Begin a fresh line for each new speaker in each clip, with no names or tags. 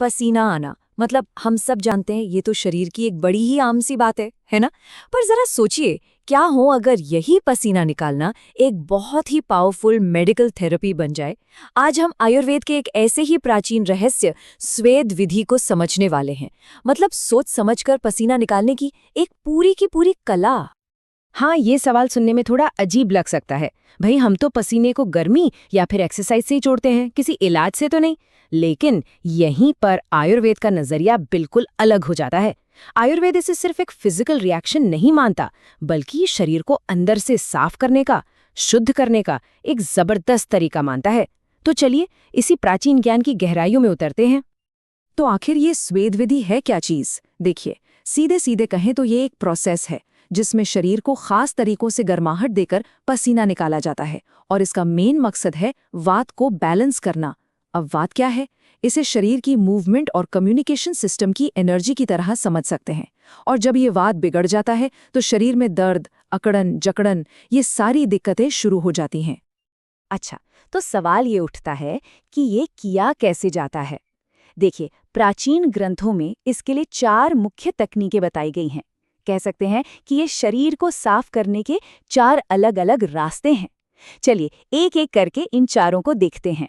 पसीना आना, मतलब हम सब जानते हैं ये तो शरीर की एक बड़ी ही आम सी बात है ना? पर जरा सोचिए, क्या हो अगर यही पसीना निकालना एक बहुत ही पावरफुल मेडिकल थेरेपी बन जाए। आज हम आयुर्वेद के एक ऐसे ही प्राचीन रहस्य स्वेद विधि को समझने वाले हैं। मतलब सोच समझकर पसीना निकालने की एक पूरी की पूरी कला।
हाँ, ये सवाल सुनने में थोड़ा अजीब लग सकता है। भाई, हम तो पसीने को गर्मी या फिर एक्सरसाइज से ही जोड़ते हैं, किसी इलाज से तो नहीं। लेकिन यहीं पर आयुर्वेद का नजरिया बिल्कुल अलग हो जाता है। आयुर्वेद इसे सिर्फ एक फिजिकल रिएक्शन नहीं मानता, बल्कि शरीर को अंदर से साफ करने का, शुद्ध करने का एक जबरदस्त तरीका मानता है। तो चलिए इसी प्राचीन ज्ञान की गहराइयों में उतरते हैं।
तो आखिर ये स्वेद विधि है क्या चीज? देखिए, सीधे सीधे कहें तो ये एक प्रोसेस है जिसमें शरीर को खास तरीकों से गर्माहट देकर पसीना निकाला जाता है, और इसका मेन मकसद है वात को बैलेंस करना। अब वात क्या है? इसे शरीर की मूवमेंट और कम्युनिकेशन सिस्टम की एनर्जी की तरह समझ सकते हैं। और जब ये वात बिगड़ जाता है तो शरीर में दर्द, अकड़न, जकड़न, ये सारी दिक्कतें शुरू हो जाती हैं।
अच्छा, तो सवाल ये उठता है कि ये किया कैसे जाता है। देखिए, प्राचीन ग्रंथों में इसके लिए 4 मुख्य तकनीकें बताई गई हैं। कह सकते हैं कि ये शरीर को साफ करने के 4 अलग-अलग रास्ते हैं। चलिए एक-एक करके इन चारों को देखते हैं।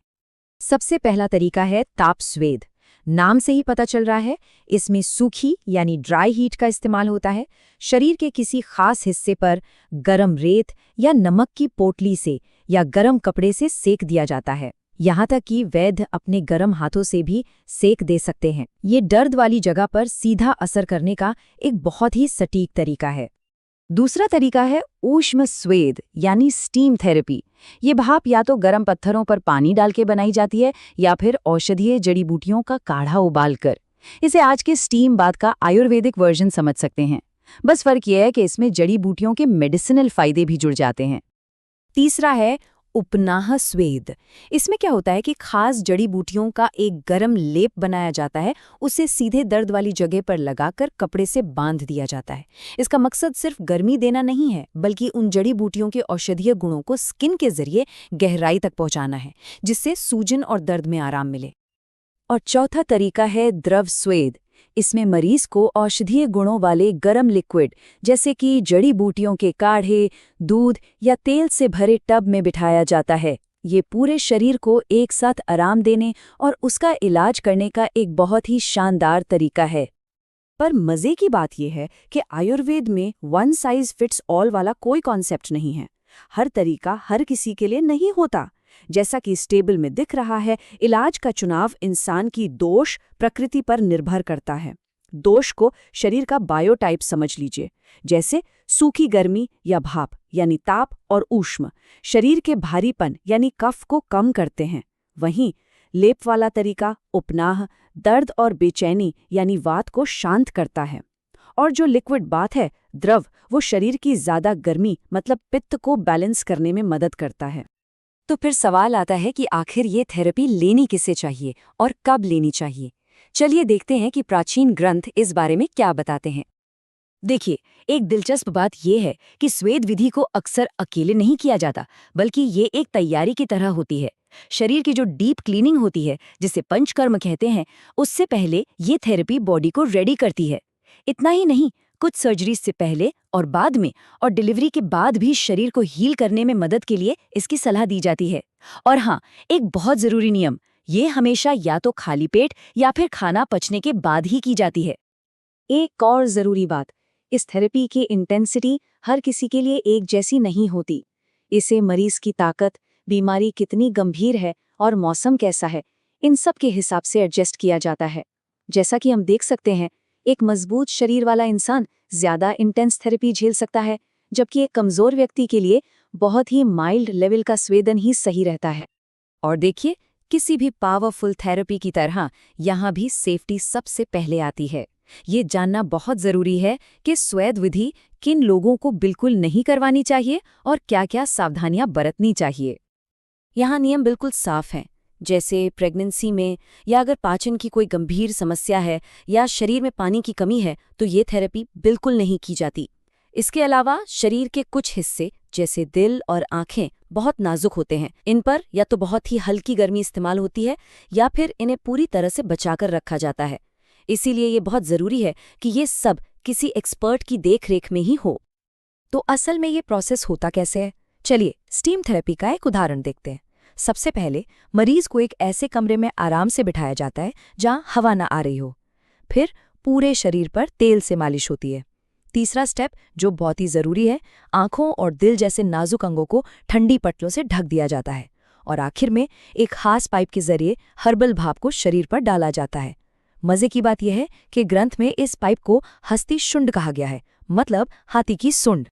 सबसे पहला तरीका है ताप स्वेद। नाम से ही पता चल रहा है, इसमें सूखी यानी ड्राई हीट का इस्तेमाल होता है। शरीर के किसी खास हिस्से पर गरम रेत या नमक की पोटली से या गरम कपड़े से सेक दिया जाता है। यहाँ तक कि वैद्य अपने गरम हाथों से भी सेक दे सकते हैं। ये दर्द वाली जगह पर सीधा असर करने का एक बहुत ही सटीक तरीका है। दूसरा तरीका है ऊष्म स्वेद यानी स्टीम थेरेपी। ये भाप या तो गर्म पत्थरों पर पानी डाल के बनाई जाती है या फिर औषधीय जड़ी बूटियों का काढ़ा उबालकर। इसे आज के स्टीम बाथ का आयुर्वेदिक वर्जन समझ सकते हैं। बस फर्क यह है कि इसमें जड़ी बूटियों के मेडिसिनल फायदे भी जुड़ जाते हैं। तीसरा है उपनाह स्वेद। इसमें क्या होता है कि खास जड़ी बूटियों का एक गरम लेप बनाया जाता है, उसे सीधे दर्द वाली जगह पर लगाकर कपड़े से बांध दिया जाता है। इसका मकसद सिर्फ गर्मी देना नहीं है, बल्कि उन जड़ी बूटियों के औषधीय गुणों को स्किन के जरिए गहराई तक पहुंचाना है, जिससे सूजन और दर्द में आराम मिले। और चौथा तरीका है द्रव स्वेद। इसमें मरीज को औषधीय गुणों वाले गरम लिक्विड जैसे कि जड़ी बूटियों के काढ़े, दूध या तेल से भरे टब में बिठाया जाता है। ये पूरे शरीर को एक साथ आराम देने और उसका इलाज करने का एक बहुत ही शानदार तरीका है। पर मजे की बात यह है कि आयुर्वेद में वन साइज फिट्स ऑल वाला कोई कॉन्सेप्ट नहीं है। हर तरीका हर किसी के लिए नहीं होता। जैसा कि इस टेबल में दिख रहा है, इलाज का चुनाव इंसान की दोष प्रकृति पर निर्भर करता है। दोष को शरीर का बायोटाइप समझ लीजिए। जैसे सूखी गर्मी या भाप यानी ताप और ऊष्म शरीर के भारीपन यानी कफ को कम करते हैं। वहीं लेप वाला तरीका उपनाह दर्द और बेचैनी यानी वात को शांत करता है। और जो लिक्विड बाथ है द्रव, वो शरीर की ज्यादा गर्मी मतलब पित्त को बैलेंस करने में मदद करता है।
तो फिर सवाल आता है कि आखिर ये थेरेपी लेनी किसे चाहिए और कब लेनी चाहिए। चलिए देखते हैं कि प्राचीन ग्रंथ इस बारे में क्या बताते हैं। देखिए, एक दिलचस्प बात यह है कि स्वेद विधि को अक्सर अकेले नहीं किया जाता, बल्कि ये एक तैयारी की तरह होती है। शरीर की जो डीप क्लीनिंग होती है, जिसे पंचकर्म कहते हैं, उससे पहले ये थेरेपी बॉडी को रेडी करती है। इतना ही नहीं, कुछ सर्जरी से पहले और बाद में और डिलीवरी के बाद भी शरीर को हील करने में मदद के लिए इसकी सलाह दी जाती है। और हाँ, एक बहुत जरूरी नियम, ये हमेशा या तो खाली पेट या फिर खाना पचने के बाद ही की जाती है। एक और जरूरी बात, इस थेरेपी की इंटेंसिटी हर किसी के लिए एक जैसी नहीं होती। इसे मरीज की ताकत, बीमारी कितनी गंभीर है और मौसम कैसा है, इन सब के हिसाब से एडजस्ट किया जाता है। जैसा कि हम देख सकते हैं, एक मजबूत शरीर वाला इंसान ज्यादा इंटेंस थेरेपी झेल सकता है, जबकि एक कमजोर व्यक्ति के लिए बहुत ही माइल्ड लेवल का स्वेदन ही सही रहता है। और देखिए, किसी भी पावरफुल थेरेपी की तरह यहाँ भी सेफ्टी सबसे पहले आती है। ये जानना बहुत जरूरी है कि स्वेद विधि किन लोगों को बिल्कुल नहीं करवानी चाहिए और क्या-क्या सावधानियां बरतनी चाहिए। यहाँ नियम बिल्कुल साफ हैं। जैसे प्रेगनेंसी में या अगर पाचन की कोई गंभीर समस्या है या शरीर में पानी की कमी है, तो ये थेरेपी बिल्कुल नहीं की जाती। इसके अलावा शरीर के कुछ हिस्से जैसे दिल और आंखें बहुत नाजुक होते हैं। इन पर या तो बहुत ही हल्की गर्मी इस्तेमाल होती है या फिर इन्हें पूरी तरह से बचाकर रखा जाता है। इसीलिए ये बहुत ज़रूरी है कि ये सब किसी एक्सपर्ट की देखरेख में ही हो। तो असल में ये प्रोसेस होता कैसे है? चलिए स्टीम थेरेपी का एक उदाहरण देखते हैं। सबसे पहले मरीज को एक ऐसे कमरे में आराम से बिठाया जाता है जहां हवा ना आ रही हो। फिर पूरे शरीर पर तेल से मालिश होती है। तीसरा स्टेप, जो बहुत ही ज़रूरी है, आंखों और दिल जैसे नाजुक अंगों को ठंडी पट्टियों से ढक दिया जाता है। और आखिर में एक खास पाइप के जरिए हर्बल भाप को शरीर पर डाला जाता है। मज़े की बात यह है कि ग्रंथ में इस पाइप को हस्ती शुंड कहा गया है, मतलब हाथी की सुंड।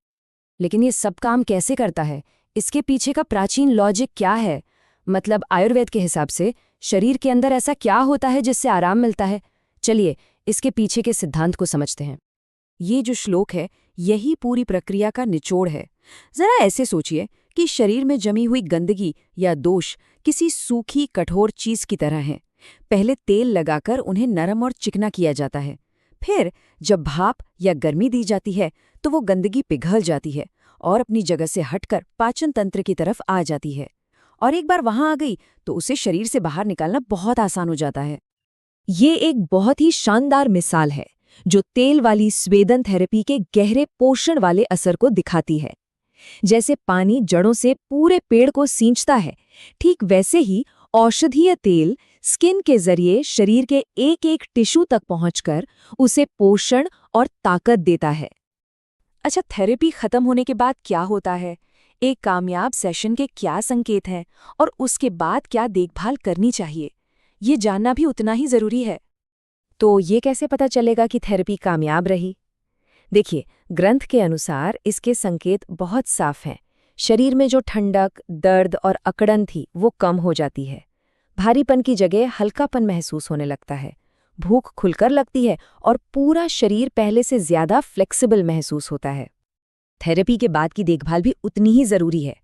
लेकिन ये सब काम कैसे करता है? इसके पीछे का प्राचीन लॉजिक क्या है? मतलब आयुर्वेद के हिसाब से शरीर के अंदर ऐसा क्या होता है जिससे आराम मिलता है? चलिए इसके पीछे के सिद्धांत को समझते हैं। ये जो श्लोक है, यही पूरी प्रक्रिया का निचोड़ है। जरा ऐसे सोचिए कि शरीर में जमी हुई गंदगी या दोष किसी सूखी कठोर चीज की तरह है। पहले तेल लगाकर उन्हें नरम और चिकना किया जाता है। फिर जब भाप या गर्मी दी जाती है तो वो गंदगी पिघल जाती है और अपनी जगह से हटकर पाचन तंत्र की तरफ आ जाती है। और एक बार वहां आ गई तो उसे शरीर से बाहर निकालना बहुत आसान हो जाता है। ये एक बहुत ही शानदार मिसाल है जो तेल वाली स्वेदन थेरेपी के गहरे पोषण वाले असर को दिखाती है। जैसे पानी जड़ों से पूरे पेड़ को सींचता है, ठीक वैसे ही औषधीय तेल स्किन के जरिए शरीर के एक एक टिश्यू तक पहुंचकर उसे पोषण और ताकत देता है। अच्छा, थेरेपी खत्म होने के बाद क्या होता है? एक कामयाब सेशन के क्या संकेत हैं और उसके बाद क्या देखभाल करनी चाहिए, ये जानना भी उतना ही जरूरी है। तो ये कैसे पता चलेगा कि थेरेपी कामयाब रही? देखिए, ग्रंथ के अनुसार इसके संकेत बहुत साफ हैं। शरीर में जो ठंडक, दर्द और अकड़न थी वो कम हो जाती है। भारीपन की जगह हल्कापन महसूस होने लगता है। भूख खुलकर लगती है और पूरा शरीर पहले से ज्यादा फ्लेक्सिबल महसूस होता है। थेरेपी के बाद की देखभाल भी उतनी ही जरूरी है।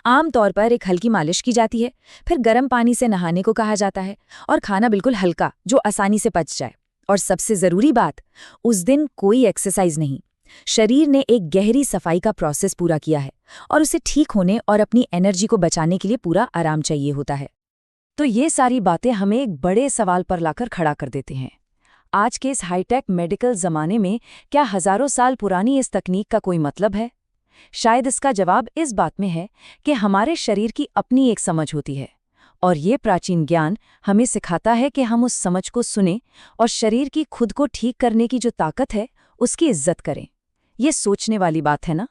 आमतौर पर एक हल्की मालिश की जाती है, फिर गर्म पानी से नहाने को कहा जाता है और खाना बिल्कुल हल्का जो आसानी से पच जाए। और सबसे जरूरी बात, उस दिन कोई एक्सरसाइज नहीं। शरीर ने एक गहरी सफाई का प्रोसेस पूरा किया है और उसे ठीक होने और अपनी एनर्जी को बचाने के लिए पूरा आराम चाहिए होता है। तो ये सारी बातें हमें एक बड़े सवाल पर लाकर खड़ा कर देते हैं। आज के इस हाईटेक मेडिकल जमाने में क्या हजारों साल पुरानी इस तकनीक का कोई मतलब है? शायद इसका जवाब इस बात में है कि हमारे शरीर की अपनी एक समझ होती है और ये प्राचीन ज्ञान हमें सिखाता है कि हम उस समझ को सुनें और शरीर की खुद को ठीक करने की जो ताकत है उसकी इज्जत करें। ये सोचने वाली बात है ना?